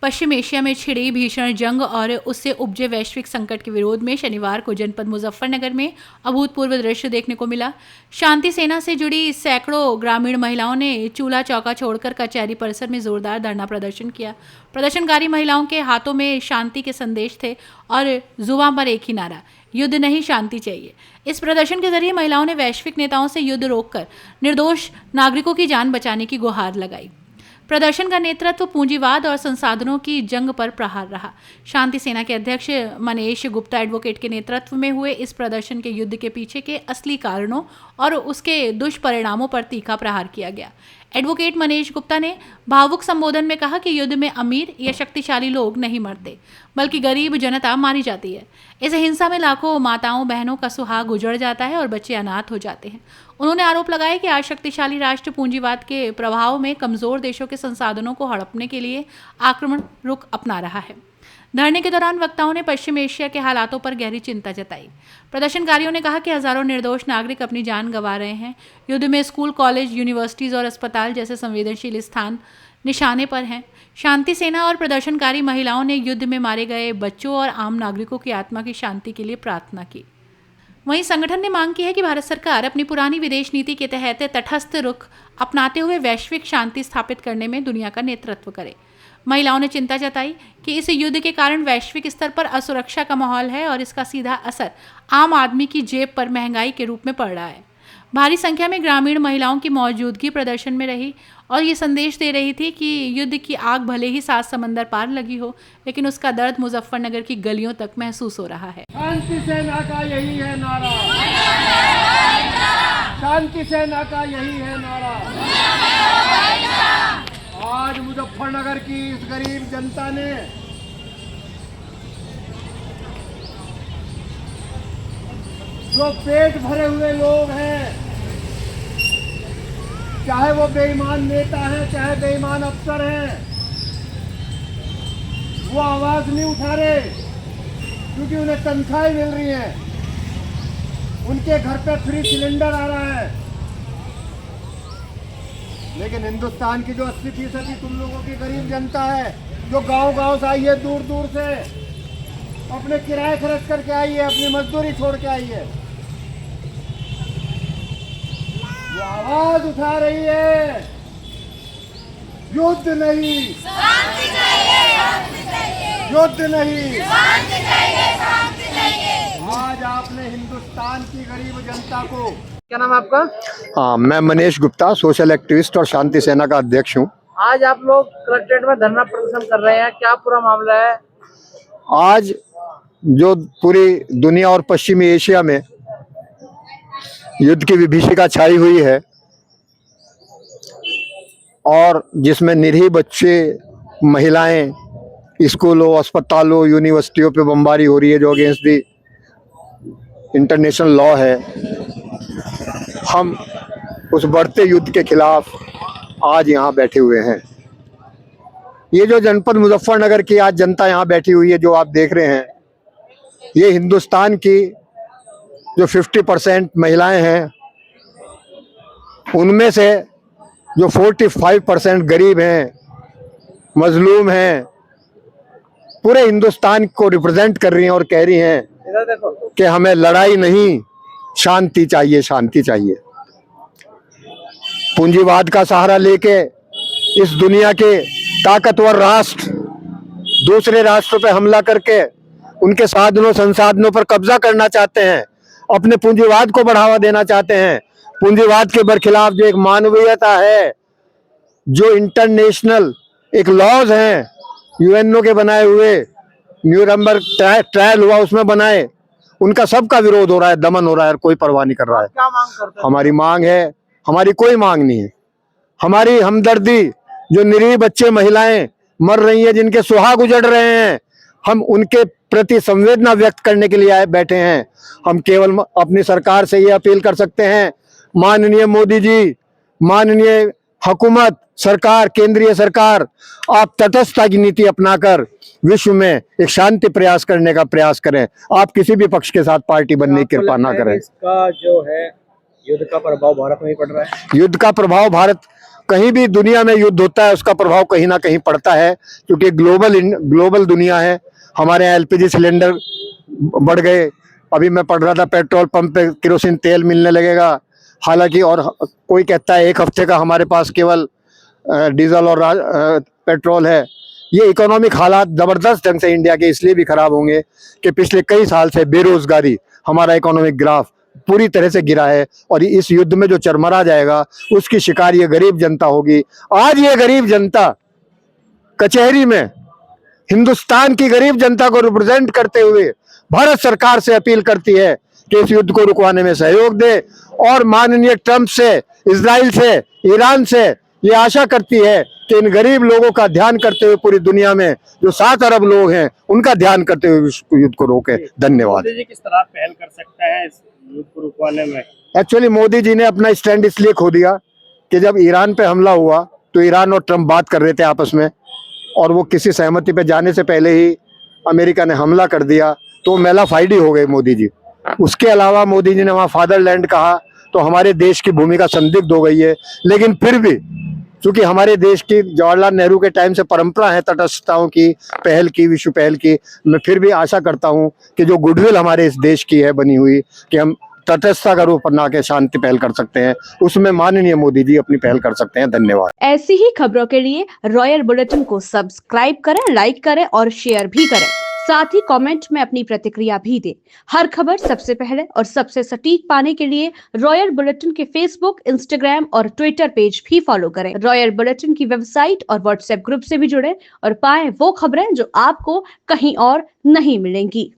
पश्चिम Asia में छिड़ी भीषण जंग और उससे उपजे वैश्विक संकट के विरोध में शनिवार को जनपद मुजफ्फरनगर में अभूतपूर्व दृश्य देखने को मिला। शांति सेना से जुड़ी सैकड़ों ग्रामीण महिलाओं ने चूल्हा चौका छोड़कर कचहरी परिसर में जोरदार धरना प्रदर्शन किया। प्रदर्शनकारी महिलाओं के हाथों में शांति के संदेश थे और जुबान पर एक ही नारा, युद्ध नहीं शांति चाहिए। इस प्रदर्शन के जरिए महिलाओं ने वैश्विक नेताओं से युद्ध रोककर निर्दोष नागरिकों की जान बचाने की गुहार लगाई। प्रदर्शन का नेतृत्व पूंजीवाद और संसाधनों की जंग पर प्रहार रहा। शांति सेना के अध्यक्ष मनीष गुप्ता एडवोकेट के नेतृत्व में हुए इस प्रदर्शन के युद्ध के पीछे के असली कारणों और उसके दुष्परिणामों पर तीखा प्रहार किया गया। एडवोकेट मनीष गुप्ता ने भावुक संबोधन में कहा कि युद्ध में अमीर या शक्तिशाली लोग नहीं मरते, बल्कि गरीब जनता मारी जाती है। इस हिंसा में लाखों माताओं बहनों का सुहाग उजड़ जाता है और बच्चे अनाथ हो जाते हैं। उन्होंने आरोप लगाया कि आज शक्तिशाली राष्ट्र पूंजीवाद के प्रभाव में कमजोर देशों के संसाधनों को हड़पने के लिए आक्रमण रुख अपना रहा है। धरने के दौरान वक्ताओं ने पश्चिम एशिया के हालातों पर गहरी चिंता जताई। प्रदर्शनकारियों ने कहा कि हजारों निर्दोष नागरिक अपनी जान गंवा रहे हैं। युद्ध में स्कूल, कॉलेज, यूनिवर्सिटीज और अस्पताल जैसे संवेदनशील स्थान निशाने पर हैं। शांति सेना और प्रदर्शनकारी महिलाओं ने युद्ध में मारे गए बच्चों और आम नागरिकों की आत्मा की शांति के लिए प्रार्थना की। वहीं संगठन ने मांग की है कि भारत सरकार अपनी पुरानी विदेश नीति के तहत तटस्थ रुख अपनाते हुए वैश्विक शांति स्थापित करने में दुनिया का नेतृत्व करे। महिलाओं ने चिंता जताई कि इस युद्ध के कारण वैश्विक स्तर पर असुरक्षा का माहौल है और इसका सीधा असर आम आदमी की जेब पर महंगाई के रूप में पड़ रहा है। भारी संख्या में ग्रामीण महिलाओं की मौजूदगी प्रदर्शन में रही और ये संदेश दे रही थी कि युद्ध की आग भले ही 7 समंदर पार लगी हो, लेकिन उसका दर्द मुजफ्फरनगर की गलियों तक महसूस हो रहा है। शांति सेना का यही है नारा, शांति सेना का यही है नारा। आज मुजफ्फरनगर की इस गरीब जनता ने जो पेट भरे हुए लोग हैं, चाहे वो बेईमान नेता हैं, चाहे बेईमान अफसर हैं, वो आवाज नहीं उठा रहे क्योंकि उन्हें तनख्वाहें मिल रही हैं, उनके घर पे फ्री सिलेंडर आ रहा है। लेकिन हिंदुस्तान की जो 80% तुम लोगों की गरीब जनता है, जो गांव-गांव से आई है, दूर दूर से अपने किराए खर्च करके आई है, अपनी मजदूरी छोड़ के आई है, वो आवाज उठा रही है, युद्ध नहीं शांति चाहिए, युद्ध नहीं शांति चाहिए। आज आपने हिंदुस्तान की गरीब जनता को, क्या नाम है आपका? हाँ, मैं मनीष गुप्ता, सोशल एक्टिविस्ट और शांति सेना का अध्यक्ष हूँ। आज आप लोग कलेक्ट्रेट में धरना प्रदर्शन कर रहे हैं, क्या पूरा मामला है? आज जो पूरी दुनिया और पश्चिमी एशिया में युद्ध की विभीषिका छाई हुई है और जिसमें निरीह बच्चे, महिलाएं, स्कूलों, अस्पतालों, यूनिवर्सिटियों पे बमबारी हो रही है, जो अगेंस्ट दी इंटरनेशनल लॉ है, हम उस बढ़ते युद्ध के खिलाफ आज यहाँ बैठे हुए हैं। ये जो जनपद मुजफ्फरनगर की आज जनता यहाँ बैठी हुई है, जो आप देख रहे हैं, ये हिंदुस्तान की जो 50% महिलाएं हैं, उनमें से जो 45% गरीब हैं, मजलूम हैं, पूरे हिंदुस्तान को रिप्रेजेंट कर रही हैं और कह रही हैं कि हमें लड़ाई नहीं, शांति चाहिए, शांति चाहिए। पूंजीवाद का सहारा लेके इस दुनिया के ताकतवर राष्ट्र दूसरे राष्ट्रों पे हमला करके उनके साधनों संसाधनों पर कब्जा करना चाहते हैं, अपने पूंजीवाद को बढ़ावा देना चाहते हैं। पूंजीवाद के बरखिलाफ जो एक मानवीयता है, जो इंटरनेशनल एक लॉज हैं, यूएनओ के बनाए हुए, न्यूरम्बर्ग ट्रायल हुआ उसमें बनाए, उनका सबका विरोध हो रहा है, दमन हो रहा है और कोई परवाह नहीं कर रहा है। क्या मांग करते हैं? हमारी मांग है, हमारी कोई मांग नहीं है, हमारी हमदर्दी, जो निरीह बच्चे, महिलाएं मर रही हैं, जिनके सुहाग उजड़ रहे हैं, हम उनके प्रति संवेदना व्यक्त करने के लिए आए बैठे हैं। हम केवल अपनी सरकार से ये अपील कर सकते हैं, माननीय मोदी जी, माननीय हुकूमत, सरकार, केंद्रीय सरकार, आप तटस्थता की नीति अपनाकर विश्व में एक शांति प्रयास करने का प्रयास करें। आप किसी भी पक्ष के साथ पार्टी बनने की कृपा ना करें। इसका जो है युद्ध का प्रभाव भारत में ही पड़ रहा है। युद्ध का प्रभाव भारत कहीं भी दुनिया में युद्ध होता है उसका प्रभाव कहीं ना कहीं पड़ता है, क्योंकि ग्लोबल दुनिया है। हमारे यहाँ एलपीजी सिलेंडर बढ़ गए। अभी मैं पढ़ रहा था पेट्रोल पंप पे केरोसिन तेल मिलने लगेगा, हालांकि और कोई कहता है 1 हफ्ते का हमारे पास केवल डीजल और पेट्रोल है। ये इकोनॉमिक हालात जबरदस्त ढंग से इंडिया के इसलिए भी खराब होंगे कि पिछले कई साल से बेरोजगारी, हमारा इकोनॉमिक ग्राफ पूरी तरह से गिरा है, और इस युद्ध में जो चरमरा जाएगा उसकी शिकार ये गरीब जनता होगी। आज ये गरीब जनता कचहरी में हिंदुस्तान की गरीब जनता को रिप्रेजेंट करते हुए भारत सरकार से अपील करती है कि इस युद्ध को रुकवाने में सहयोग दे, और माननीय ट्रंप से, इजराइल से, ईरान से ये आशा करती है कि इन गरीब लोगों का ध्यान करते हुए पूरी दुनिया में जो 7 अरब लोग हैं उनका ध्यान करते हुए इस युद्ध को रोके। धन्यवाद। मोदी जी किस तरह पहल कर सकते हैं इस युद्ध को रुकवाने में? एक्चुअली मोदी जी ने अपना स्टैंड इसलिए खो दिया कि जब ईरान पे हमला हुआ तो ईरान और ट्रंप बात कर रहे थे आपस में, और वो किसी सहमति पे जाने से पहले ही अमेरिका ने हमला कर दिया, तो मेलाफाइडी हो गए मोदी जी। उसके अलावा मोदी जी ने वहाँ फादरलैंड कहा तो हमारे देश की भूमिका संदिग्ध हो गई है। लेकिन फिर भी चूंकि हमारे देश की जवाहरलाल नेहरू के टाइम से परंपरा है तटस्थताओं की पहल की, विश्व पहल की, मैं फिर भी आशा करता हूं कि जो गुडविल हमारे इस देश की है बनी हुई, कि हम तटस्थता का रूप अपना के शांति पहल कर सकते हैं, उसमें माननीय मोदी जी अपनी पहल कर सकते हैं। धन्यवाद। ऐसी ही खबरों के लिए रॉयल बुलेटिन को सब्सक्राइब करें, लाइक करें और शेयर भी करें। साथ ही कमेंट में अपनी प्रतिक्रिया भी दें। हर खबर सबसे पहले और सबसे सटीक पाने के लिए रॉयल बुलेटिन के फेसबुक, इंस्टाग्राम और ट्विटर पेज भी फॉलो करें। रॉयल बुलेटिन की वेबसाइट और व्हाट्सएप ग्रुप से भी जुड़े और पाएं वो खबरें जो आपको कहीं और नहीं मिलेंगी।